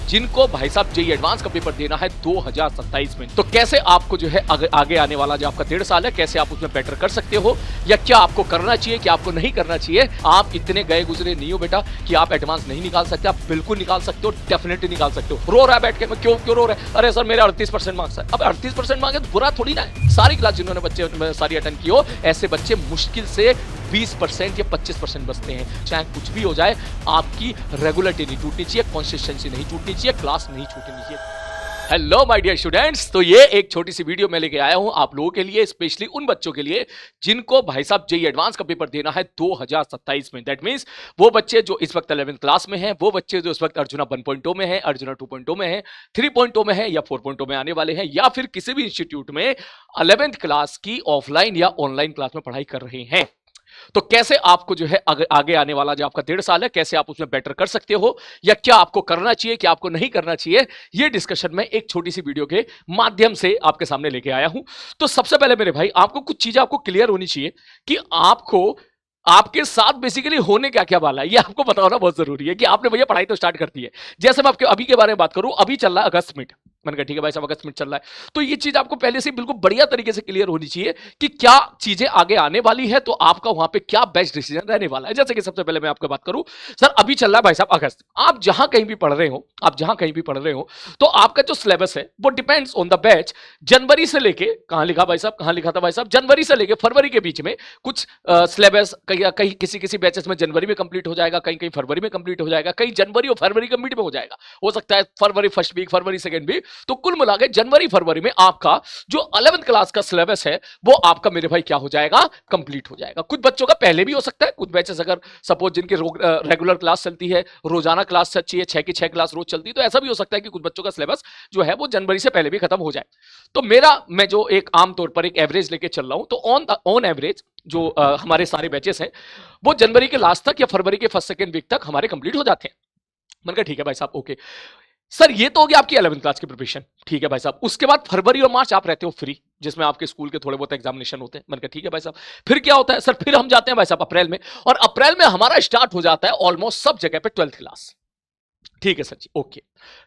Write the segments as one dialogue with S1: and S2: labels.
S1: जिनको भाई साहब जेई एडवांस का पेपर देना है 2027 में। तो कैसे आपको जो है आगे आने वाला जो आपका 1.5 साल है, कैसे आप उसमें बेटर कर सकते हो, या क्या आपको करना चाहिए, क्या आपको नहीं करना चाहिए। आप इतने गए गुजरे नहीं हो बेटा कि आप एडवांस नहीं निकाल सकते। आप बिल्कुल निकाल सकते हो, डेफिनेटली निकाल सकते हो। रो रहा है बैठ के, मैं क्यों रो रहा है? अरे सर मेरे 38% मार्क्स है। अब 38% मार्क्स तो बुरा थोड़ी ना है। सारी क्लास जिन्होंने बच्चे सारी अटेंड की हो, ऐसे बच्चे मुश्किल से 20% या 25% बचते हैं। चाहे कुछ भी हो जाए, आपकी रेगुलरिटी नहीं टूटनी चाहिए, कंसिस्टेंसी नहीं टूटनी चाहिए, क्लास नहीं छूटनी चाहिए। हेलो माय डियर स्टूडेंट्स, तो ये एक छोटी सी वीडियो मैं लेके आया हूं आप लोगों के लिए, स्पेशली उन बच्चों के लिए जिनको भाई साहब जेई एडवांस का पेपर देना है 2027 में। दैट मींस वो बच्चे जो इस वक्त 11th क्लास में हैं, वो बच्चे जो इस वक्त अर्जुना 1.0 में है, अर्जुना 2.0 में है, 3.0 में है या 4.0 में आने वाले हैं, या फिर किसी भी इंस्टीट्यूट में 11th क्लास की ऑफलाइन या ऑनलाइन क्लास में पढ़ाई कर रहे हैं। तो कैसे आपको जो है आगे आने वाला जो आपका 1.5 साल है, कैसे आप उसमें बेटर कर सकते हो, या क्या आपको करना चाहिए, क्या आपको नहीं करना चाहिए, ये डिस्कशन में एक छोटी सी वीडियो के माध्यम से आपके सामने लेके आया हूं। तो सबसे पहले मेरे भाई, आपको कुछ चीजें आपको क्लियर होनी चाहिए कि आपको आपके साथ बेसिकली होने क्या क्या वाला है, ये आपको पता होना बहुत जरूरी है कि आपने भैया पढ़ाई तो स्टार्ट कर दी है। जैसे मैं आपके अभी के बारे में बात करूं, अभी चल रहा है अगस्त मिड। मैंने कहा ठीक है भाई साहब, अगस्त मिड चल रहा है, तो ये चीज आपको पहले से बिल्कुल बढ़िया तरीके से क्लियर होनी चाहिए कि क्या चीजें आगे आने वाली है, तो आपका वहां पे क्या बेस्ट डिसीजन रहने वाला है। जैसे कि सबसे पहले मैं आपको बात करूं, सर अभी चल रहा है भाई साहब अगस्त, आप जहां कहीं भी पढ़ रहे हो, आप जहां कहीं भी पढ़ रहे हो, तो आपका जो सिलेबस है वो डिपेंड्स ऑन द बैच। जनवरी से लेके, कहां लिखा भाई साहब, कहां लिखा था भाई साहब, जनवरी से लेके फरवरी के बीच में कुछ सिलेबस कहीं किसी किसी बैचेस में जनवरी में कंप्लीट हो जाएगा, कहीं कहीं फरवरी में कंप्लीट हो जाएगा, कहीं जनवरी और फरवरी के मिड में हो जाएगा, हो सकता है फरवरी फर्स्ट वीक, फरवरी सेकंड वीक। तो कुल मिला के जनवरी फरवरी में आपका जो 11th क्लास का सिलेबस है वो आपका मेरे भाई क्या हो जाएगा, कंप्लीट हो जाएगा। कुछ बच्चों का पहले भी हो सकता है, कुछ बैचेस अगर सपोज जिनकी रेगुलर क्लास चलती है, रोजाना क्लास सच्ची है, 6 की 6 क्लास रोज चलती है, तो ऐसा भी हो सकता है कि कुछ बच्चों का सिलेबस जो है वो जनवरी से पहले भी खत्म हो जाए। तो मैं जो एक आमतौर पर एक एवरेज लेके चल रहा हूं, तो ऑन एवरेज जो हमारे सारे बैचेस हैं वो जनवरी के लास्ट तक या फरवरी के फर्स्ट सेकंड वीक तक हमारे कंप्लीट हो जाते हैं। मैंने कहा ठीक है भाई साहब, ओके सर, ये तो हो गया आपकी 11th क्लास की प्रिपरेशन। ठीक है भाई साहब, उसके बाद फरवरी और मार्च आप रहते हो फ्री, जिसमें आपके स्कूल के थोड़े बहुत एग्जामिनेशन होते हैं। मैंने कहा ठीक है भाई साहब, फिर क्या होता है सर, फिर हम जाते हैं भाई साहब अप्रैल में, और अप्रैल में हमारा स्टार्ट हो जाता है ऑलमोस्ट सब जगह पे 12th क्लास। ठीक है सर जी, ओके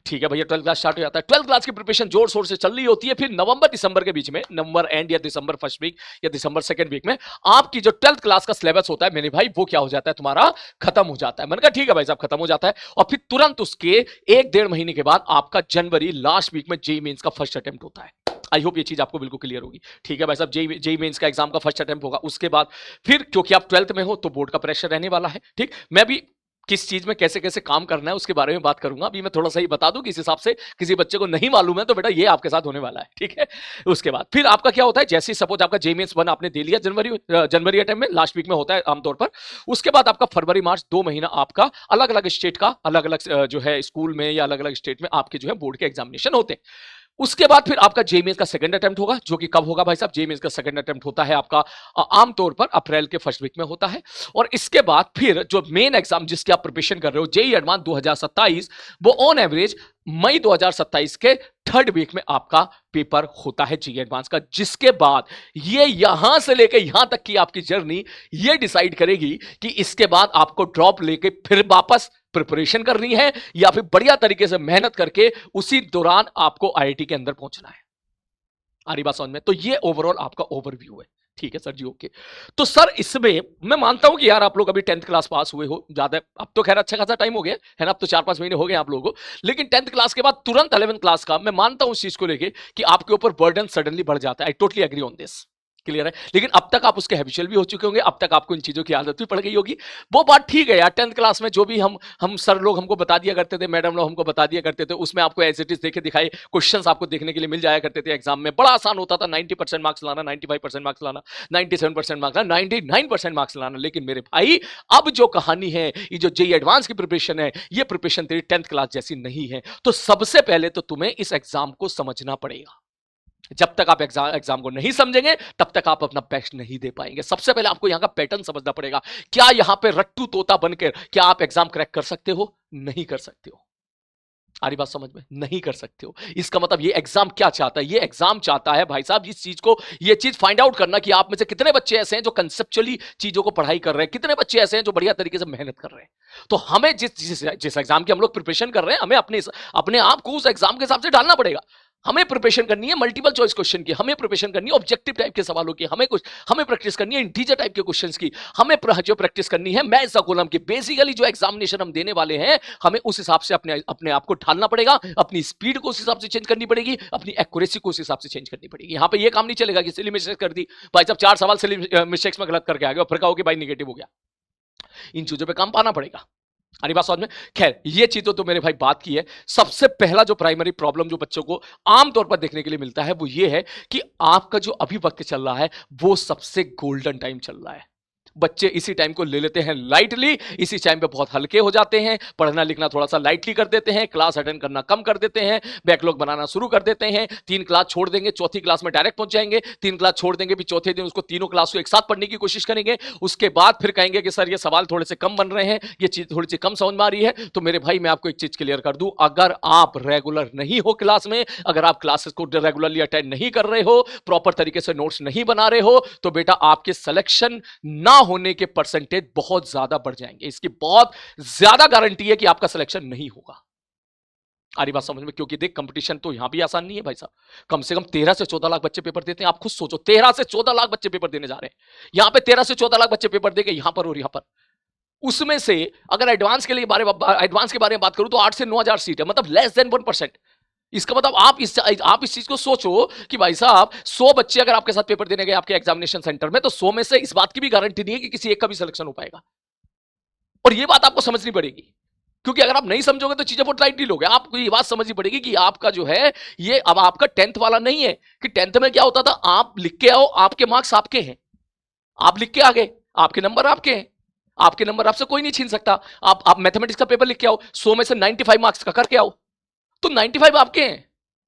S1: ठीक है भैया, 12th क्लास स्टार्ट हो जाता है। 12th क्लास की प्रिपरेशन जोर शोर से चल रही होती है। फिर नवंबर दिसंबर के बीच में, नवंबर एंड या दिसंबर फर्स्ट वीक या दिसंबर सेकंड वीक में, आपकी जो 12th क्लास का सिलेबस होता है मेरे भाई, वो क्या हो जाता है, तुम्हारा खत्म हो जाता है। मैंने कहा ठीक है भाई साहब, खत्म हो जाता है, और फिर तुरंत उसके 1-1.5 महीने के बाद आपका जनवरी लास्ट वीक में जेईई मेंस का फर्स्ट अटेम्प्ट होता है। आई होप ये चीज आपको बिल्कुल क्लियर होगी। ठीक है भाई साहब, जेईई मेंस का एग्जाम का फर्स्ट अटेम्प्ट होगा। उसके बाद फिर क्योंकि आप 12th में हो तो बोर्ड का प्रेशर रहने वाला है। ठीक, मैं भी किस चीज में कैसे कैसे काम करना है उसके बारे में बात करूंगा। अभी मैं थोड़ा सा ही बता दूं कि इस हिसाब से किसी बच्चे को नहीं मालूम है तो बेटा ये आपके साथ होने वाला है। ठीक है, उसके बाद फिर आपका क्या होता है, जैसे सपोज आपका जेईई मेंस 1 आपने दे लिया जनवरी अटेम्प्ट में, लास्ट वीक में होता है आमतौर पर। उसके बाद आपका फरवरी मार्च 2 महीना आपका अलग अलग स्टेट का, अलग अलग जो है स्कूल में या अलग अलग स्टेट में आपके जो है बोर्ड के एग्जामिनेशन होते हैं। उसके बाद फिर आपका जेईई मेंस का सेकंड अटेम्प्ट होगा, जो कि कब होगा भाई साहब, जेईई मेंस का सेकंड अटेम्प्ट होता है आपका आमतौर पर अप्रैल के फर्स्ट वीक में होता है। और इसके बाद फिर जो मेन एग्जाम जिसकी आप प्रिपरेशन कर रहे हो, जेईई एडवांस 2027, वो ऑन एवरेज मई 2027 के थर्ड वीक में आपका पेपर होता है जेईई एडवांस का। जिसके बाद ये यहां से लेकर यहां तक की आपकी जर्नी ये डिसाइड करेगी कि इसके बाद आपको ड्रॉप लेके फिर वापस प्रिपरेशन करनी है, या फिर बढ़िया तरीके से मेहनत करके उसी दौरान आपको आईआईटी के अंदर पहुंचना है। आ रही बात समझ में? तो ये ओवरऑल आपका ओवरव्यू है। ठीक है सर जी, ओके। तो सर इसमें मैं मानता हूं कि यार आप लोग अभी 10th क्लास पास हुए हो, ज्यादा अब तो खैर अच्छा खासा टाइम हो गया है ना, अब तो 4-5 महीने हो गए आप लोगों को। लेकिन 10th क्लास के बाद तुरंत 11th क्लास का मैं मानता हूं इस चीज को लेके कि आपके ऊपर बर्डन सडनली बढ़ जाता है। I totally agree on this, clear है। लेकिन अब तक आप उसके हैबिचुअल भी हो चुके होंगे, अब तक आपको इन चीजों की आदत भी पड़ गई होगी। वो बात ठीक है यार, 10th क्लास में जो भी हम सर लोग हमको बता दिया करते थे, मैडम लोग हमको बता दिया करते थे, उसमें आपको एज इट इज देखे दिखाए क्वेश्चंस आपको देखने के लिए मिल जाया करते थे एग्जाम में। बड़ा आसान होता था 90% मार्क्स लाना, 95% मार्क्स लाना, 97% मार्क्स लाना, 99% मार्क्स लाना। लेकिन मेरे भाई अब जो कहानी है, ये जो जेईई एडवांस की प्रिपरेशन है, ये प्रिपरेशन तेरी 10th क्लास जैसी नहीं है। तो सबसे पहले तो तुम्हें इस एग्जाम को समझना पड़ेगा। जब तक आप एग्जाम को नहीं समझेंगे तब तक आप अपना बेस्ट नहीं दे पाएंगे। सबसे पहले आपको यहां का पैटर्न समझना पड़ेगा। क्या यहां पे रट्टू तोता बनकर क्या आप एग्जाम क्रैक कर सकते हो? नहीं कर सकते हो। आ रही बात समझ में? नहीं कर सकते हो। इसका मतलब ये एग्जाम क्या चाहता है? ये एग्जाम चाहता है भाई साहब इस चीज को, ये चीज फाइंड आउट करना कि आप में से कितने बच्चे ऐसे हैं जो कंसेप्चुअली चीजों को पढ़ाई कर रहे हैं, कितने बच्चे ऐसे हैं जो बढ़िया तरीके से मेहनत कर रहे हैं। तो हमें जिस एग्जाम की हम लोग प्रिपरेशन कर रहे हैं, हमें अपने आप को उस एग्जाम के हिसाब से डालना पड़ेगा। हमें प्रिपरेशन करनी है मल्टीपल चॉइस क्वेश्चन की, हमें प्रिपरेशन करनी है ऑब्जेक्टिव टाइप के सवालों की, हमें प्रैक्टिस करनी है इंटीजर टाइप के क्वेश्चंस की, हमें जो प्रैक्टिस करनी है मैथ्स कॉलम की। बेसिकली जो एग्जामिनेशन हम देने वाले हैं, हमें उस हिसाब से अपने अपने आप को ढालना पड़ेगा, अपनी स्पीड को उस हिसाब से चेंज करनी पड़ेगी, अपनी एक्यूरेसी को उस हिसाब से चेंज करनी पड़ेगी। यहां पे ये काम नहीं चलेगा कि सिली मिस्टेक्स कर दी भाई साहब, 4 सवाल सिली मिस्टेक्स में गलत करके आ गए और फिर कहो कि भाई निगेटिव हो गया। इन चीजों पे काम पाना पड़ेगा। अरे बात समझ में? खैर ये चीज तो मेरे भाई बात की है। सबसे पहला जो प्राइमरी प्रॉब्लम जो बच्चों को आमतौर पर देखने के लिए मिलता है वो ये है कि आपका जो अभी वक्त चल रहा है वो सबसे गोल्डन टाइम चल रहा है। बच्चे इसी टाइम को ले लेते हैं लाइटली, इसी टाइम पे बहुत हल्के हो जाते हैं, पढ़ना लिखना थोड़ा सा लाइटली कर देते हैं, क्लास अटेंड करना कम कर देते हैं, बैकलॉग बनाना शुरू कर देते हैं। 3 क्लास छोड़ देंगे, चौथी क्लास में डायरेक्ट पहुंच जाएंगे। 3 क्लास छोड़ देंगे भी चौथे दिन उसको तीनों क्लास को एक साथ पढ़ने की कोशिश करेंगे। उसके बाद फिर कहेंगे कि सर ये सवाल थोड़े से कम बन रहे हैं, ये चीज थोड़ी सी कम समझ में आ रही है। तो मेरे भाई मैं आपको एक चीज क्लियर कर दूं, अगर आप रेगुलर नहीं हो क्लास में, अगर आप क्लासेस को रेगुलरली अटेंड नहीं कर रहे हो, प्रॉपर तरीके से नोट्स नहीं बना रहे हो, तो बेटा आपके सिलेक्शन ना होने के परसेंटेज बहुत ज्यादा बढ़ जाएंगे। इसकी बहुत ज्यादा गारंटी है कि आपका सिलेक्शन नहीं होगा। आ रही बात समझ में? क्योंकि देख कंपटीशन तो यहां भी आसान नहीं है भाई साहब। कम से कम 13 से 14 लाख बच्चे पेपर देते हैं। आप खुद सोचो 13 से 14 लाख बच्चे पेपर देने जा रहे हैं। यहां पे 13 से 14 लाख बच्चे पेपर देंगे, यहां पर और यहां पर। उसमें से अगर एडवांस के बारे में बात करूं तो 8 से 9,000 सीट है, मतलब लेस देन 1%। इसका मतलब आप इस चीज को सोचो कि भाई साहब 100 बच्चे अगर आपके साथ पेपर देने गए आपके एग्जामिनेशन सेंटर में, तो 100 में से इस बात की भी गारंटी नहीं है कि किसी एक का भी सिलेक्शन हो पाएगा। और ये बात आपको समझनी पड़ेगी, क्योंकि अगर आप नहीं समझोगे तो चीजें बहुत लाइटली लोगे। आपको ये बात समझनी पड़ेगी कि आपका जो है ये अब आपका 10th वाला नहीं है कि 10th में क्या होता था, आप लिख के आओ, आपके मार्क्स आपके हैं, आप लिख के आ गए, आपके नंबर आपके हैं, आपके नंबर आपसे कोई नहीं छीन सकता। आप मैथमेटिक्स का पेपर लिख के आओ, 100 में से 95 मार्क्स का करके आओ, तो 95 आपके हैं,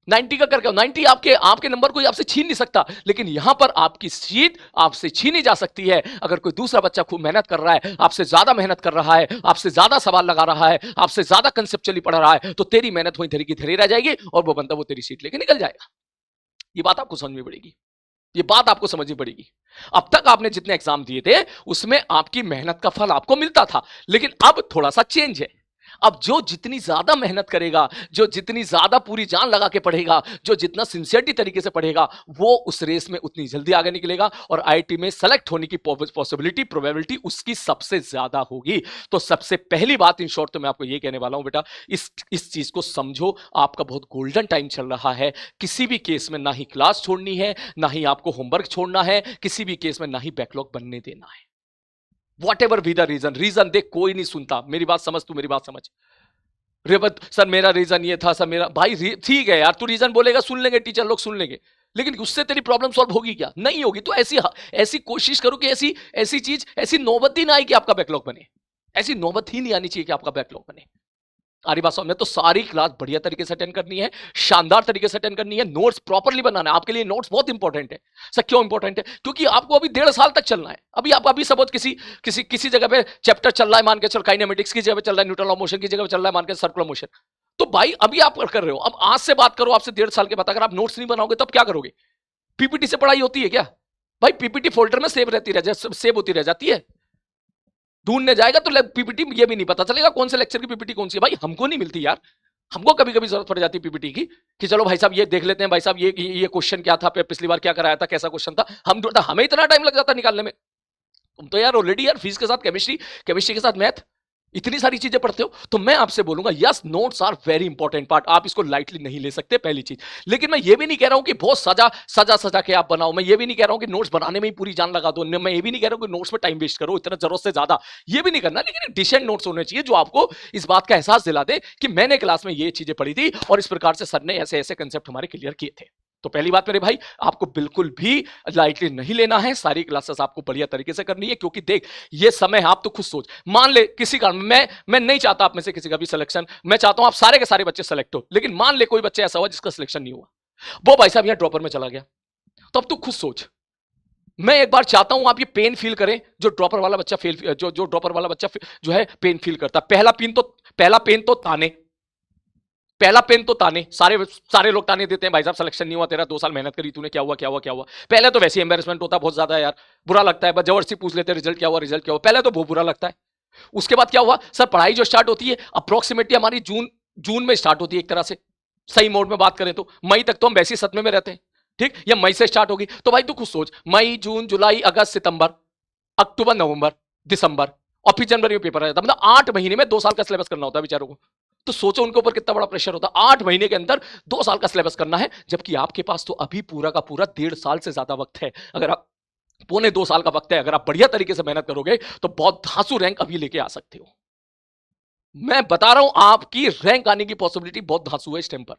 S1: 90 का करके 90 आपके नंबर कोई आपसे छीन नहीं सकता। लेकिन यहां पर आपकी सीट आपसे छीनी जा सकती है अगर कोई दूसरा बच्चा खूब मेहनत कर रहा है, आपसे ज्यादा मेहनत कर रहा है, आपसे ज्यादा सवाल लगा रहा है, आपसे ज्यादा कंसेप्चुअली पढ़ रहा है, तो तेरी मेहनत वहीं धरी की धरी रह जाएगी और वो बंदा वो तेरी सीट लेके निकल जाएगा। ये बात आपको समझनी पड़ेगी, ये बात आपको समझनी पड़ेगी। अब तक आपने जितने एग्जाम दिए थे उसमें आपकी मेहनत का फल आपको मिलता था, लेकिन अब थोड़ा सा चेंज है। अब जो जितनी ज्यादा मेहनत करेगा, जो जितनी ज्यादा पूरी जान लगा के पढ़ेगा, जो जितना सिंसियरिटी तरीके से पढ़ेगा, वो उस रेस में उतनी जल्दी आगे निकलेगा और आईआईटी में सेलेक्ट होने की पॉसिबिलिटी प्रोबेबिलिटी उसकी सबसे ज्यादा होगी। तो सबसे पहली बात इन शॉर्ट तो मैं आपको ये कहने वाला हूं बेटा, इस चीज को समझो, आपका बहुत गोल्डन टाइम चल रहा है। किसी भी केस में ना ही क्लास छोड़नी है, ना ही आपको होमवर्क छोड़ना है, किसी भी केस में ना ही बैकलॉग बनने देना है। Whatever be the reason देख कोई नहीं सुनता। मेरी बात समझ, तू मेरी बात समझ। रेवत सर मेरा रीजन ये था, सर मेरा भाई ठीक है यार, तू रीजन बोलेगा, सुन लेंगे, टीचर लोग सुन लेंगे, लेकिन उससे तेरी प्रॉब्लम सॉल्व होगी क्या? नहीं होगी। तो ऐसी कोशिश करो कि ऐसी नौबत ही ना आए कि आपका बैकलॉग बने, ऐसी नौबत ही नहीं आनी चाहिए कि आपका बैकलॉग बने। आ रही बात समझ में? तो सारी क्लास बढ़िया तरीके से अटेंड करनी है, शानदार तरीके से अटेंड करनी है, नोट्स प्रॉपर्ली बनाना है। आपके लिए नोट्स बहुत इंपॉर्टेंट है। सर क्यों इंपॉर्टेंट है? क्योंकि आपको अभी 1.5 साल तक चलना है। अभी सपोज किसी जगह पे चैप्टर चल रहा है, मान के चल काइनेमेटिक्स की जगह पे चल रहा है, न्यूटन लॉ ऑफ मोशन की जगह पे चल रहा है, मान के सर्कुलर मोशन। तो भाई अभी आप कर रहे हो, अब आज से बात करो आपसे 1.5 साल के बाद अगर आप नोट्स नहीं बनाओगे तब क्या करोगे? पीपीटी से पढ़ाई होती है क्या भाई? पीपीटी फोल्डर में सेव होती रह जाती है। ढूंढने जाएगा तो पीपीटी ये भी नहीं पता चलेगा कौन से लेक्चर की पीपीटी कौन सी है। भाई हमको नहीं मिलती यार, हमको कभी कभी जरूरत पड़ जाती है पीपीटी की कि चलो भाई साहब ये देख लेते हैं, भाई साहब ये क्वेश्चन क्या था, पिछली बार क्या कराया था, कैसा क्वेश्चन था। हमें इतना टाइम लग जाता निकालने में। तुम तो यार ऑलरेडी यार फीस के साथ केमिस्ट्री के साथ मैथ, इतनी सारी चीजें पढ़ते हो। तो मैं आपसे बोलूंगा yes, notes are very important part, आप इसको लाइटली नहीं ले सकते, पहली चीज। लेकिन मैं ये भी नहीं कह रहा हूं कि बहुत सजा के आप बनाओ, मैं ये भी नहीं कह रहा हूं कि नोट्स बनाने में ही पूरी जान लगा दो, मैं ये भी नहीं कह रहा हूं कि नोट्स में टाइम वेस्ट करो इतना जरूरत से ज्यादा, ये भी नहीं करना। लेकिन डिसेंट नोट्स होने चाहिए जो आपको इस बात का एहसास दिला दे कि मैंने क्लास में ये चीजें पढ़ी थी और इस प्रकार से सर ने ऐसे ऐसे कंसेप्ट हमारे क्लियर किए थे। तो पहली बात मेरे भाई, आपको बिल्कुल भी लाइटली नहीं लेना है, सारी क्लासेस आपको बढ़िया तरीके से करनी है। क्योंकि देख ये समय आप तो खुद सोच, मान ले किसी कारण मैं नहीं चाहता आप में से किसी का भी सिलेक्शन, मैं चाहता हूं आप सारे के सारे बच्चे सेलेक्ट हो, लेकिन मान ले कोई बच्चा ऐसा हुआ जिसका सिलेक्शन नहीं हुआ, वो भाई साहब यहां ड्रॉपर में चला गया, तो अब तू खुद सोच। मैं एक बार चाहता हूं आप ये पेन फील करें जो ड्रॉपर वाला बच्चा जो ड्रॉपर वाला बच्चा जो है पेन फील करता। पहला पेन तो ताने, पहला पेन तो ताने, सारे सारे लोग ताने देते हैं, भाई साहब सिलेक्शन नहीं हुआ तेरा, 2 साल मेहनत करी तूने, क्या हुआ क्या हुआ क्या हुआ। पहले तो वैसे एम्बेरसमेंट होता है बहुत ज्यादा यार, बुरा लगता है, जबरदस्ती पूछ लेते हैं रिजल्ट क्या हुआ रिजल्ट क्या हुआ, पहले तो बहुत बुरा लगता है। उसके बाद क्या हुआ सर, पढ़ाई जो स्टार्ट होती है अप्रोक्सीमेटली हमारी जून जून में स्टार्ट होती है एक तरह से, सही मोड में बात करें तो मई तक तो हम वैसे सदमे में रहते हैं, ठीक, या मई से स्टार्ट होगी। तो भाई तू खुद सोच, मई जून जुलाई अगस्त सितंबर अक्टूबर नवंबर दिसंबर और फिर जनवरी में पेपर आ जाता है, मतलब 8 महीने में 2 साल का सिलेबस करना होता है बेचारों को। तो सोचो उनके ऊपर कितना बड़ा प्रेशर होता है, 8 महीने के अंदर 2 साल का सिलेबस करना है, जबकि आपके पास तो अभी पूरा का पूरा 1.5 साल से ज्यादा वक्त है। अगर आप पौने 2 साल का वक्त है, अगर आप बढ़िया तरीके से मेहनत करोगे तो बहुत धांसू रैंक अभी लेके आ सकते हो। मैं बता रहा हूं आपकी रैंक आने की पॉसिबिलिटी बहुत धांसू है इस टाइम पर।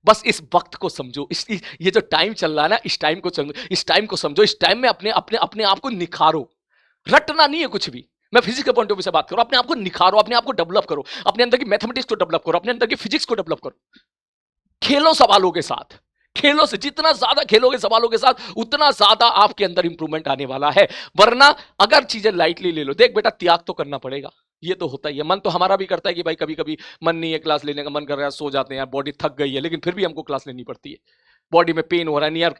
S1: बस इस वक्त को समझो, ये जो टाइम चल रहा है ना, इस टाइम को समझो, इस टाइम को समझो, इस टाइम में अपने अपने अपने आप को निखारो। रटना नहीं है कुछ भी, मैं फिजिक्स के पॉइंट ऑफ व्यू से बात करूं, अपने आप को निखारो, अपने आप को डेवलप करो, अपने अंदर की मैथमेटिक्स को डेवलप करो, अपने अंदर की फिजिक्स को डेवलप करो। खेलो सवालों के साथ, खेलों से जितना ज्यादा खेलोगे सवालों के साथ उतना ज्यादा आपके अंदर इंप्रूवमेंट आने वाला है। वरना अगर चीजें लाइटली ले लो, देख बेटा त्याग तो करना पड़ेगा, ये तो होता ही है। मन तो हमारा भी करता है कि भाई कभी कभी मन नहीं है क्लास लेने का, मन कर रहा है सो जाते हैं यार, बॉडी थक गई है, लेकिन फिर भी हमको क्लास लेनी पड़ती है। बॉडी में पेन हो रहा है नहीं यार,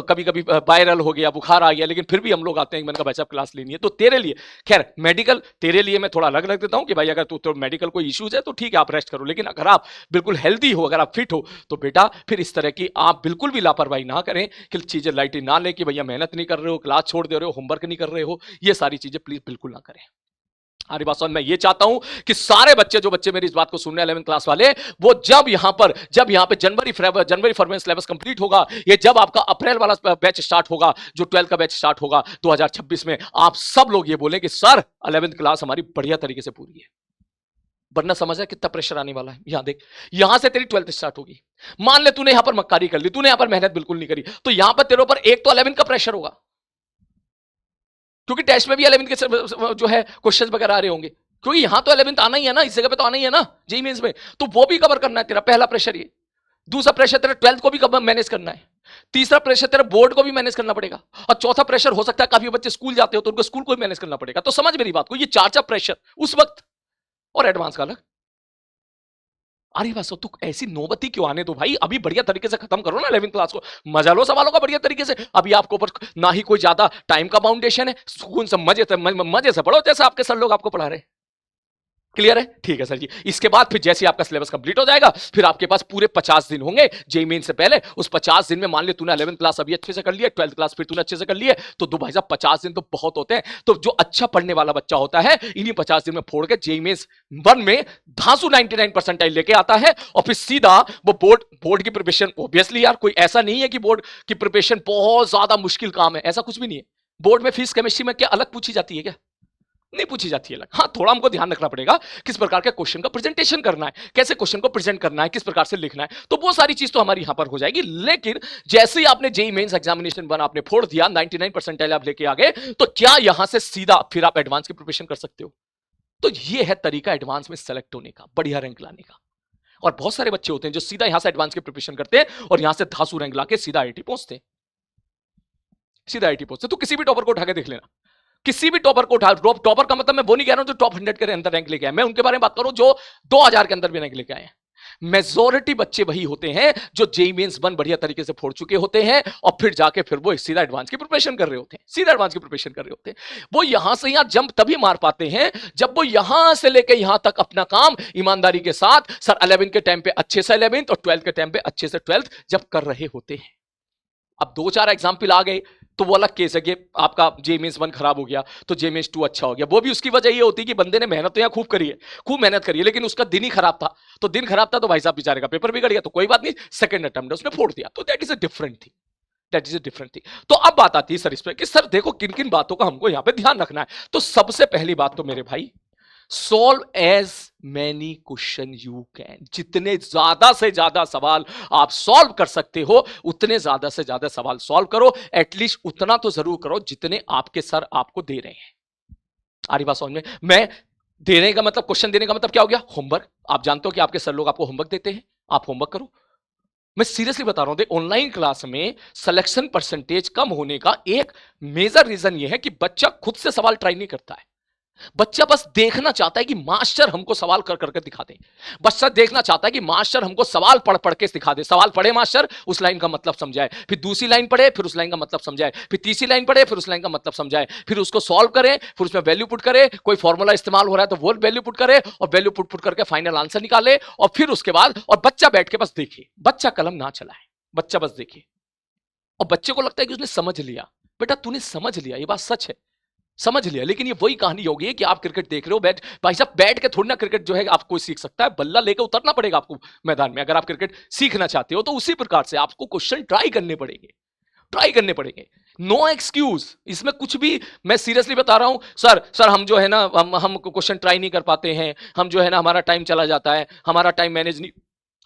S1: कभी कभी वायरल हो गया, बुखार आ गया, लेकिन फिर भी हम लोग आते हैं कि मैंने कहा भाई साहब क्लास लेनी है। तो तेरे लिए खैर मेडिकल, तेरे लिए मैं थोड़ा अलग रख देता हूं कि भाई अगर तो मेडिकल कोई इश्यूज है तो ठीक है आप रेस्ट करो, लेकिन अगर आप बिल्कुल हेल्दी हो, अगर आप फिट हो, तो बेटा फिर इस तरह की आप बिल्कुल भी लापरवाही ना करें कि चीजें लाइटली ना लें कि भैया मेहनत नहीं कर रहे हो, क्लास छोड़ दे रहे हो, होमवर्क नहीं कर रहे हो, ये सारी चीजें प्लीज बिल्कुल ना करें। हमारी बात समझ, मैं ये चाहता हूं कि सारे बच्चे, जो बच्चे मेरी इस बात को सुनने 11th क्लास वाले, वो जब यहां पे जनवरी फरवरी सिलेबस कंप्लीट होगा, ये जब आपका अप्रैल वाला बैच स्टार्ट होगा, जो 12th का बैच स्टार्ट होगा 2026 में, आप सब लोग ये बोले कि सर 11th क्लास हमारी बढ़िया तरीके से पूरी है। वरना समझ है कितना प्रेशर आने वाला है। यहां देख, यहां से तेरी 12th स्टार्ट होगी, मान ले तूने यहां पर मक्कारी कर ली, तूने यहां पर मेहनत बिल्कुल नहीं करी, तो यहां पर तेरे ऊपर एक तो 11th का प्रेशर होगा, क्योंकि टेस्ट में भी 11th के जो है क्वेश्चंस वगैरह आ रहे होंगे, क्योंकि यहां तो 11th आना ही है ना, इस जगह पे तो आना ही है ना जेईई मेंस में, तो वो भी कवर करना है तेरा, पहला प्रेशर ये। दूसरा प्रेशर तेरा 12th को भी मैनेज करना है, तीसरा प्रेशर तेरा बोर्ड को भी मैनेज करना पड़ेगा, और चौथा प्रेशर हो सकता है काफी बच्चे स्कूल जाते हो तो उनको स्कूल को भी मैनेज करना पड़ेगा। तो समझ मेरी बात को, ये 4 प्रेशर उस वक्त, और एडवांस का अलग। अरे बस तू ऐसी नौबती क्यों आने दो भाई, अभी बढ़िया तरीके से खत्म करो ना 11th क्लास को, मजा लो सवालों का बढ़िया तरीके से। अभी आपको ऊपर ना ही कोई ज्यादा टाइम का बाउंडेशन है, सुकून से मजे से पढ़ो जैसे आपके सर लोग आपको पढ़ा रहे हैं। क्लियर है? ठीक है सर जी। इसके बाद फिर जैसे आपका सिलेबस कंप्लीट हो जाएगा, फिर आपके पास पूरे 50 दिन होंगे जेईई मेन से पहले। उस 50 दिन में मान ले तूने 11th क्लास अभी अच्छे से कर लिया, 12th क्लास फिर तूने अच्छे से कर लिया, तो दो भाई साहब 50 दिन तो बहुत होते हैं। तो जो अच्छा पढ़ने वाला बच्चा होता है, इन्हीं 50 दिन में फोड़ के जेईई मेंस 1 में धांसू 99 परसेंटाइल लेके आता है, और फिर सीधा वो बोर्ड की प्रिपरेशन। ऑब्वियसली यार कोई ऐसा नहीं है कि बोर्ड की प्रिपरेशन बहुत ज्यादा मुश्किल काम है, ऐसा कुछ भी नहीं है। बोर्ड में फिजिक्स केमिस्ट्री में क्या अलग पूछी जाती है क्या? नहीं पूछी जाती है। हाँ, थोड़ा हमको ध्यान रखना पड़ेगा किस प्रकार के क्वेश्चन का प्रेजेंटेशन करना है, कैसे क्वेश्चन को प्रेजेंट करना है, किस प्रकार से लिखना है, तो वो सारी चीज तो हमारी यहां पर हो जाएगी। लेकिन जैसे ही आपने जेईई मेंस एग्जामिनेशन 1 आपने फोड़ दिया, 99 परसेंटाइल आप लेके आ गए, तो क्या यहां से सीधा फिर आप एडवांस की प्रिपरेशन कर सकते हो? तो ये है तरीका एडवांस में सेलेक्ट होने का, बढ़िया रैंक लाने का। और बहुत सारे बच्चे होते हैं जो सीधा यहां से एडवांस की प्रिपरेशन करते हैं और यहां से धांसू रैंक लाके सीधा आईआईटी पहुंचते हैं, सीधा आईआईटी पहुंचते। तो किसी भी टॉपर को उठा के देख लेना, किसी भी टॉपर को उठा, टॉपर का मतलब मैं वो नहीं कह रहा हूं जो टॉप 100 के अंदर रैंक लेके आए, मैं उनके बारे में बात करूं जो 2000 के अंदर भी रैंक लेके आए हैं। मेजॉरिटी बच्चे वही होते हैं जो जेईई मेंस 1 बढ़िया तरीके से फोड़ चुके होते हैं, और फिर जाके फिर वो सीधा एडवांस की प्रिपरेशन कर रहे होते हैं, सीधा एडवांस की प्रिपरेशन कर रहे होते हैं। वो यहां से यहां जंप तभी मार पाते हैं जब वो यहां से लेके यहां तक अपना काम ईमानदारी के साथ सर 11 के टाइम पे अच्छे से 11th और 12th के टाइम पे अच्छे से 12th जब कर रहे होते हैं। अब 2-4 एग्जाम्पल आ गए तो वो अलग केस है कि आपका जेईई मेंस 1 खराब हो गया तो जेईई मेंस 2 अच्छा हो गया। वो भी उसकी वजह ये होती है कि बंदे ने मेहनत तो यहाँ खूब करी है, खूब मेहनत करी है, लेकिन उसका दिन ही खराब था। तो दिन खराब था तो भाई साहब बेचारे का पेपर बिगड़ गया, तो कोई बात नहीं, सेकंड अटेम्प्ट उसने फोड़ दिया, तो that is a different thing, that is a different thing. तो अब बात आती है सर इस पर कि सर देखो किन किन बातों का हमको यहाँ पे ध्यान रखना है। तो सबसे पहली बात तो मेरे भाई, solve as many question you can. जितने ज्यादा से ज्यादा सवाल आप सॉल्व कर सकते हो उतने ज्यादा से ज्यादा सवाल सॉल्व करो। एटलीस्ट उतना तो जरूर करो जितने आपके सर आपको दे रहे हैं। आ रही बात समझ में? मैं देने का मतलब, क्वेश्चन देने का मतलब क्या हो गया? होमवर्क। आप जानते हो कि आपके सर लोग आपको होमवर्क देते हैं, आप होमवर्क करो। मैं सीरियसली बता रहा हूं, ऑनलाइन क्लास में सिलेक्शन परसेंटेज कम होने का एक मेजर रीजन यह है कि बच्चा खुद से सवाल ट्राई नहीं करता है। बच्चा बस देखना चाहता है कि मास्टर हमको सवाल कर करके दिखा दे। बच्चा देखना चाहता है कि मास्टर हमको सवाल पढ़ पढ़ के दिखा दे। सवाल पढ़े मास्टर, उस लाइन का मतलब समझाए, फिर दूसरी लाइन पढ़े, फिर उस लाइन का मतलब समझाए, फिर तीसरी लाइन पढ़े, फिर उस लाइन का मतलब समझाए, फिर उसको सॉल्व करे, फिर उसमें वैल्यू पुट करे, कोई फॉर्मूला इस्तेमाल हो रहा है तो वो वैल्यू पुट करे, और वैल्यू पुट पुट करके फाइनल आंसर निकाले, और फिर उसके बाद और बच्चा बैठ के बस देखे, बच्चा कलम ना चलाए, बच्चा बस देखे। और बच्चे को लगता है कि उसने समझ लिया। बेटा तूने समझ लिया, ये बात सच है, समझ लिया, लेकिन ये वही कहानी होगी कि आप क्रिकेट देख रहे हो, भाई साहब बैठ के थोड़ी ना क्रिकेट जो है आपको सीख सकता है, बल्ला लेकर उतरना पड़ेगा आपको मैदान में। अगर आप क्रिकेट सीखना चाहते हो तो उसी प्रकार से आपको क्वेश्चन ट्राई करने पड़ेंगे, ट्राई करने पड़ेंगे। नो एक्सक्यूज, इसमें कुछ भी, मैं सीरियसली बता रहा हूं सर हम जो है ना, हम क्वेश्चन ट्राई नहीं कर पाते हैं, हम जो है ना हमारा टाइम चला जाता है, हमारा टाइम मैनेज नहीं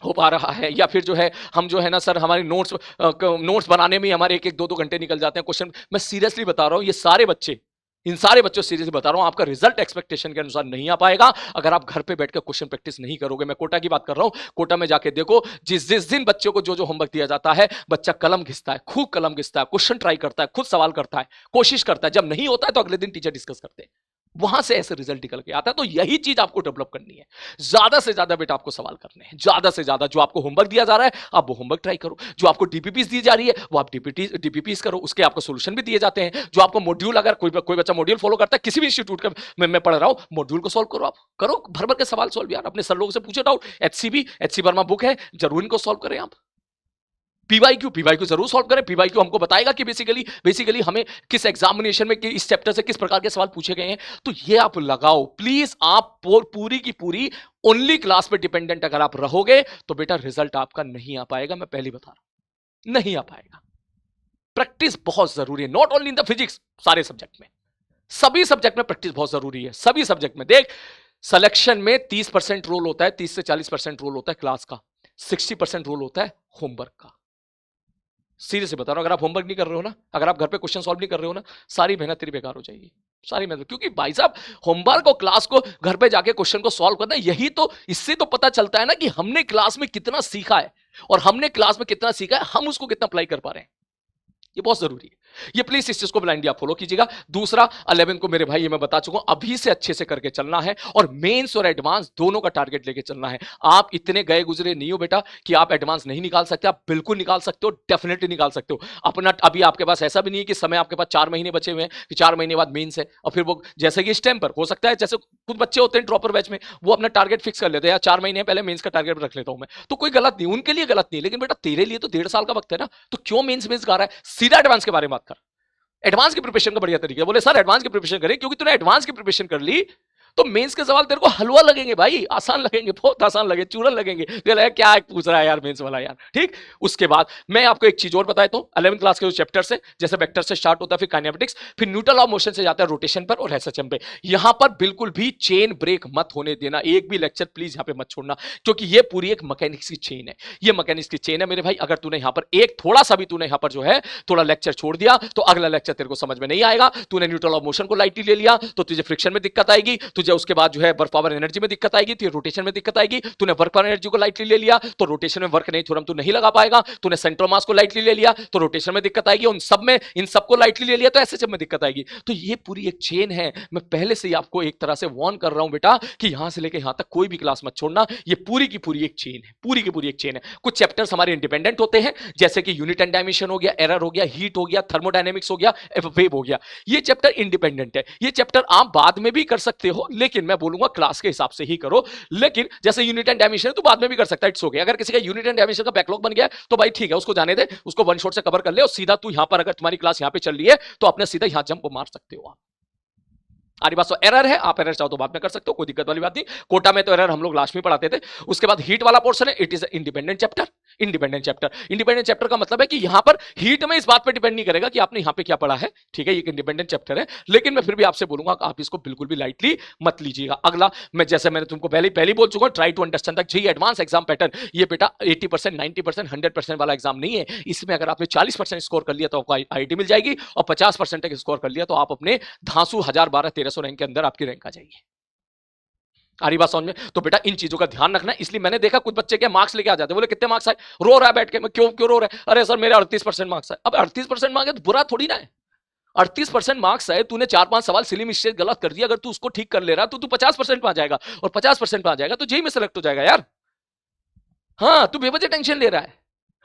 S1: हो पा रहा है, या फिर जो है हम जो है ना सर हमारे नोट्स बनाने में हमारे एक एक दो दो घंटे निकल जाते हैं क्वेश्चन। मैं सीरियसली बता रहा हूं, ये सारे बच्चे, इन सारे बच्चों सीरियसली बता रहा हूं, आपका रिजल्ट एक्सपेक्टेशन के अनुसार नहीं आ पाएगा अगर आप घर पे बैठकर क्वेश्चन प्रैक्टिस नहीं करोगे। मैं कोटा की बात कर रहा हूं, कोटा में जाके देखो, जिस जिस दिन बच्चों को जो जो होमवर्क दिया जाता है, बच्चा कलम घिसता है, खूब कलम घिसता है, क्वेश्चन ट्राई करता है, खुद सवाल करता है, कोशिश करता है, जब नहीं होता है तो अगले दिन टीचर डिस्कस करते हैं, वहां से ऐसे रिजल्ट निकल के आता है। तो यही चीज आपको डेवलप करनी है, ज्यादा से ज्यादा बेटा आपको सवाल करने हैं, ज्यादा से ज्यादा। जो आपको होमवर्क दिया जा रहा है आप वो होमवर्क ट्राई करो, जो आपको डीपीपीस दी जा रही है वो आप डीपीपीस करो, उसके आपको सोल्यूशन भी दिए जाते हैं। जो आपको मॉड्यूल, अगर कोई बच्चा मॉड्यूल फॉलो करता है किसी भी इंस्टीट्यूट का, मैं पढ़ रहा हूं, मॉड्यूल को सॉल्व करो, आप करो भर भर के सवाल सॉल्व यार, अपने सर लोगों से पूछो डाउट। एचसी वर्मा बुक है, जरूर इनको सॉल्व करें आप। पीवाईक्यू जरूर सॉल्व करें। पीवाईक्यू हमको बताएगा कि बेसिकली हमें किस एग्जामिनेशन में इस चैप्टर से किस प्रकार के सवाल पूछे गए हैं, तो ये आप लगाओ प्लीज। आप पूरी की पूरी ओनली क्लास पे डिपेंडेंट अगर आप रहोगे तो बेटा रिजल्ट आपका नहीं आ पाएगा, मैं पहले बता रहा हूं, नहीं आ पाएगा। प्रैक्टिस बहुत जरूरी है, not only in the physics, सारे सब्जेक्ट में, सभी सब्जेक्ट में प्रैक्टिस बहुत जरूरी है, सभी सब्जेक्ट में। देख, सिलेक्शन में 30% रोल होता है, 30 से 40% रोल होता है क्लास का, 60% रोल होता है होमवर्क का। सीरियसली बता रहा हूं, अगर आप होमवर्क नहीं कर रहे हो ना, अगर आप घर पे क्वेश्चन सॉल्व नहीं कर रहे हो ना, सारी मेहनत तेरी बेकार हो जाएगी, सारी मेहनत। क्योंकि भाई साहब होमवर्क और क्लास को घर पे जाके क्वेश्चन को सॉल्व करना, यही तो, इससे तो पता चलता है ना कि हमने क्लास में कितना सीखा है, और हमने क्लास में कितना सीखा है, हम उसको कितना अप्लाई कर पा रहे हैं, ये बहुत जरूरी है। ये प्लीज इस चीज को ब्लाइंडली आप फॉलो कीजिएगा। दूसरा 11 को मेरे भाई, ये मैं बता चुका हूं, अभी से अच्छे से करके चलना है, और मेंस और एडवांस दोनों का टारगेट लेके चलना है। आप इतने गए गुजरे नहीं हो बेटा कि आप एडवांस नहीं निकाल सकते, आप बिल्कुल निकाल सकते हो, डेफिनेटली निकाल सकते हो अपना। अभी आपके पास ऐसा भी नहीं है कि समय आपके पास 4 महीने बचे हुए हैं कि 4 महीने बाद मेंस है, और फिर वो जैसे कि इस टाइम पर हो सकता है, जैसे कुछ बच्चे होते हैं ड्रॉपर बैच में, वो अपना टारगेट फिक्स कर लेते हैं, 4 महीने पहले मेंस का टारगेट रख लेता हूं मैं, तो कोई गलत नहीं, उनके लिए गलत नहीं, लेकिन बेटा तेरे लिए तो 1.5 साल का वक्त है ना, तो क्यों मेंस गा रहा है? सीधा एडवांस के बारे में बात कर। एडवांस की प्रिपरेशन का बढ़िया तरीका, बोले सर एडवांस की प्रिपरेशन करें, क्योंकि तूने एडवांस की प्रिपरेशन कर ली तो मेंस के सवाल तेरे को हलवा लगेंगे भाई, आसान लगेंगे, बहुत आसान लगे, चूरन लगेंगे, क्या पूछ रहा है यार मेंस वाला यार। ठीक, उसके बाद मैं आपको एक चीज और बताया, तो 11वीं क्लास के जो चैप्टर से, जैसे वेक्टर से स्टार्ट होता है, फिर काइनेमेटिक्स, फिर न्यूटन लॉ ऑफ मोशन से जाता है रोटेशन पर और एसएचएम पे। यहां पर बिल्कुल भी चेन ब्रेक मत होने देना, एक भी लेक्चर प्लीज यहां पे मत छोड़ना, क्योंकि ये पूरी एक मैकेनिक्स की चेन है, ये मैकेनिक्स की चेन है मेरे भाई। अगर तूने यहां पर एक थोड़ा सा भी तूने यहां पर जो है थोड़ा लेक्चर छोड़ दिया तो अगला लेक्चर तेरे को समझ में नहीं आएगा। तूने न्यूटन लॉ ऑफ मोशन को लाइटली ले लिया तो तुझे फ्रिक्शन में दिक्कत आएगी, तुझे उसके बाद जो है वर्क पावर एनर्जी में दिक्कत आएगी, तो रोटेशन में दिक्कत आएगी। तूने वर्क पावर एनर्जी को लाइटली ले लिया तो रोटेशन में वर्क नहीं थ्योरम तू नहीं लगा पाएगा। तूने सेंट्रल मास को लाइटली ले लिया तो रोटेशन में दिक्कत आएगी, उन सब में, इन सबको लाइटली ले लिया तो एसएचएम में दिक्कत आएगी। तो ये पूरी एक चेन है, मैं पहले से ही आपको एक तरह से वार्न कर रहा हूं बेटा कि यहां से लेकर यहां तक कोई भी क्लास मत छोड़ना, ये पूरी की पूरी एक चेन है, पूरी की पूरी एक चेन है। कुछ चैप्टर्स हमारे इंडिपेंडेंट होते हैं, जैसे कि यूनिट एंड डायमेंशन हो गया, एरर हो गया, हीट हो गया, थर्मोडायनेमिक्स हो गया, वेव हो गया, ये चैप्टर इंडिपेंडेंट है। ये चैप्टर आप बाद में भी कर सकते हो, लेकिन मैं बोलूंगा क्लास के हिसाब से ही करो। लेकिन जैसे यूनिट एंड डायमेंशन तो बाद में भी कर सकता है, इट्स ओके। अगर किसी का यूनिट एंड डायमेंशन का बैकलॉग बन गया तो भाई ठीक है, उसको जाने दे, उसको वन शॉट से कवर कर ले, और सीधा तू यहां पर, अगर तुम्हारी क्लास यहां पे चल रही है तो अपने सीधा यहां जंप मार सकते हो आप। आरी बात, तो एरर है, आप एरर चाहो तो बाद में कर सकते हो, कोई दिक्कत वाली बात नहीं। कोटा में तो एरर हम लोग लास्ट में पढ़ाते थे। उसके बाद हीट वाला पोर्शन है, it is independent chapter. Independent chapter का मतलब है कि यहां पर हीट में इस बात पे डिपेंड नहीं करेगा कि आपने यहां पे क्या पढ़ा है, ठीक है, ये इंडिपेंडेंट चैप्टर है। लेकिन मैं फिर भी आपसे बोलूंगा कि आप इसको बिल्कुल भी लाइटली मत लीजिएगा। अगला, मैं जैसे मैंने तुमको पहले बोल चुका हूं, try to understand the JEE advance exam pattern. ये बेटा 80%, 90%, 100% वाला एग्जाम नहीं है। इसमें अगर आपने 40% स्कोर कर लिया तो आपको आईआईटी मिल जाएगी, और 50% तक स्कोर कर लिया तो आप अपने धांसू 1000-1200-1300 रैंक के अंदर आपकी रैंक आ जाएगी। आ रही बात समझ में? तो बेटा इन चीजों का ध्यान रखना। इसलिए मैंने देखा कुछ बच्चे के मार्क्स लेके आ जाते, बोले कितने मार्क्स आए, रो रहा है बैठ के, मैं क्यों रो रहा है, अरे सर मेरे 38% मार्क्स आए। अब 38% मार्क्स है तो बुरा थोड़ी ना है, 38% मार्क्स है, तूने 4-5 सवाल सिली मिस्टेक गलत कर दिया, अगर तू उसको ठीक कर ले रहा तो तू 50% पे आ जाएगा, और 50% पे आ जाएगा तो जेईई में सेलेक्ट हो जाएगा यार। हाँ, तू बेवजह टेंशन ले रहा है।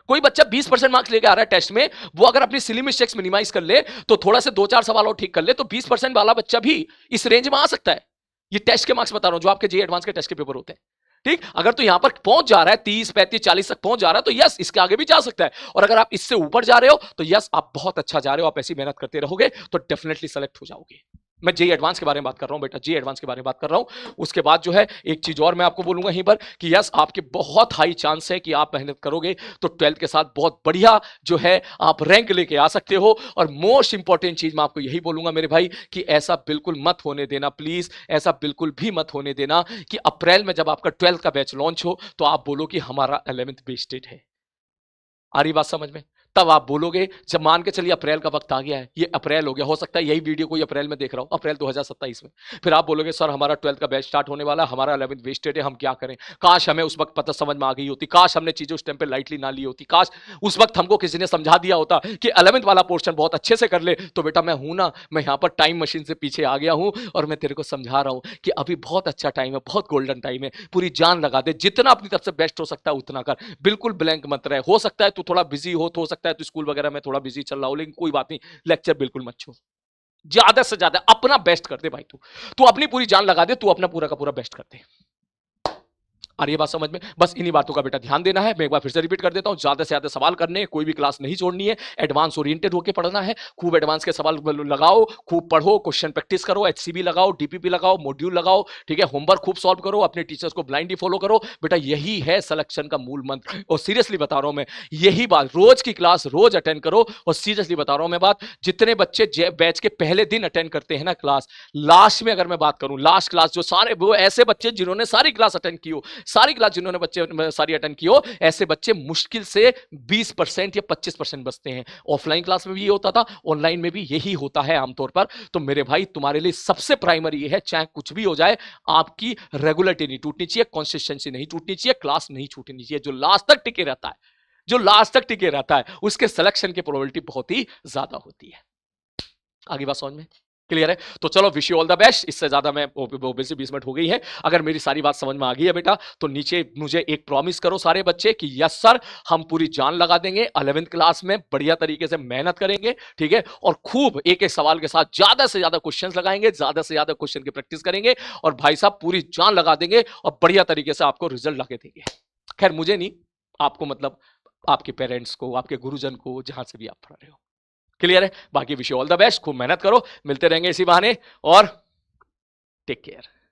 S1: कोई बच्चा 20% मार्क्स लेके आ रहा है टेस्ट में, वो अगर अपनी सिली मिस्टेक्स मिनिमाइज कर ले, तो थोड़ा से 2-4 सवाल और ठीक कर ले, तो 20% वाला बच्चा भी इस रेंज में आ सकता है। ये टेस्ट के मार्क्स बता रहा हूं, जो आपके जेईई एडवांस के टेस्ट के पेपर होते हैं। ठीक, अगर तो यहां पर पहुंच जा रहा है 30, 35, 40 तक पहुंच जा रहा है, तो यस, इसके आगे भी जा सकता है। और अगर आप इससे ऊपर जा रहे हो तो यस, आप बहुत अच्छा जा रहे हो, आप ऐसी मेहनत करते रहोगे तो डेफिनेटली सेलेक्ट हो जाओगे। मैं जेईई एडवांस के बारे में बात कर रहा हूं बेटा, जेईई एडवांस के बारे में बात कर रहा हूं। उसके बाद जो है एक चीज और मैं आपको बोलूंगा यहीं पर कि यस, आपके बहुत हाई चांस है कि आप मेहनत करोगे तो 12th के साथ बहुत बढ़िया जो है आप रैंक लेके आ सकते हो। और मोस्ट इंपॉर्टेंट चीज मैं आपको यही बोलूंगा मेरे भाई, कि ऐसा बिल्कुल मत होने देना प्लीज, ऐसा बिल्कुल भी मत होने देना कि अप्रैल में जब आपका 12th का बैच लॉन्च हो तो आप बोलो कि हमारा 11th वेस्टेड है। आ रही बात समझ में? तब आप बोलोगे, जब मान के चलिए अप्रैल का वक्त आ गया है, ये अप्रैल हो गया, हो सकता है यही वीडियो कोई अप्रैल में देख रहा हूं, अप्रैल 2027 में, फिर आप बोलोगे सर हमारा 12th का बैच स्टार्ट होने वाला है, हमारा 11th वेस्टेड है, हम क्या करें? काश हमें उस वक्त पता समझ में आ गई होती, काश हमने चीजें उस टाइम पे लाइटली ना ली होती, काश उस वक्त हमको किसी ने समझा दिया होता कि 11th वाला पोर्शन बहुत अच्छे से कर ले। तो बेटा मैं हूं ना, मैं यहां पर टाइम मशीन से पीछे आ गया हूं और मैं तेरे को समझा रहा हूं कि अभी बहुत अच्छा टाइम है, बहुत गोल्डन टाइम है, पूरी जान लगा दे, जितना अपनी तरफ से बेस्ट हो सकता है उतना कर, बिल्कुल ब्लैंक मत रहे। हो सकता है तू थोड़ा बिजी हो सकता है तू स्कूल वगैरह में थोड़ा बिजी चल रहा हो, लेकिन कोई बात नहीं, लेक्चर बिल्कुल मत छोड़, ज्यादा से ज्यादा अपना बेस्ट कर दे भाई, तू तू अपनी पूरी जान लगा दे, तू अपना पूरा का पूरा बेस्ट कर दे। आ रही है बात समझ में? बस इन्हीं बातों का बेटा ध्यान देना है। मैं एक बार फिर से रिपीट कर देता हूं, ज्यादा से ज्यादा सवाल करने, कोई भी क्लास नहीं छोड़नी है, एडवांस ओरिएंटेड होकर पढ़ना है, खूब एडवांस के सवाल लगाओ, खूब पढ़ो, क्वेश्चन प्रैक्टिस करो, एचसीबी लगाओ, डीपीपी लगाओ, मॉड्यूल लगाओ, ठीक है, होमवर्क खूब सॉल्व करो, अपने टीचर्स को ब्लाइंडली फॉलो करो बेटा, यही है सिलेक्शन का मूल मंत्र। और सीरियसली बता रहा हूं मैं, यही बात, रोज की क्लास रोज अटेंड करो। और सीरियसली बता रहा हूं मैं बात, जितने बच्चे बैच के पहले दिन अटेंड करते हैं ना क्लास, लास्ट में अगर मैं बात करूं, लास्ट क्लास जो सारे वो ऐसे बच्चे जिन्होंने सारी क्लास अटेंड की हो, सारी क्लास जिन्होंने बच्चे सारी अटेंड की हो, ऐसे बच्चे मुश्किल से 20% या 25% बचते हैं। ऑफलाइन क्लास में भी ये होता था, ऑनलाइन में भी यही होता है आमतौर पर। तो मेरे भाई तुम्हारे लिए सबसे प्राइमरी ये है, चाहे कुछ भी हो जाए, आपकी रेगुलरिटी नहीं टूटनी चाहिए, कंसिस्टेंसी नहीं टूटनी चाहिए, क्लास नहीं छूटनी चाहिए। जो लास्ट तक टिके रहता है, जो लास्ट तक टिके रहता है, उसके सिलेक्शन की प्रोबेबिलिटी बहुत ही ज्यादा होती है। आगे बात समझ में क्लियर है? तो चलो, wish you all the best. इससे ज्यादा मैं ओबीसी 20 मिनट हो गई है, अगर मेरी सारी बात समझ में आ गई है बेटा, तो नीचे मुझे एक प्रॉमिस करो सारे बच्चे कि यस सर, हम पूरी जान लगा देंगे, 11th क्लास में बढ़िया तरीके से मेहनत करेंगे, ठीक है, और खूब एक एक सवाल के साथ ज्यादा से ज्यादा क्वेश्चंस लगाएंगे, ज्यादा से ज्यादा क्वेश्चन की प्रैक्टिस करेंगे, और भाई साहब पूरी जान लगा देंगे और बढ़िया तरीके से आपको रिजल्ट लगा देंगे। खैर मुझे नहीं, आपको मतलब आपके पेरेंट्स को, आपके गुरुजन को, जहां से भी आप पढ़ रहे हो। क्लियर है? बाकी wish you all the best, खूब मेहनत करो, मिलते रहेंगे इसी बहाने, और टेक केयर।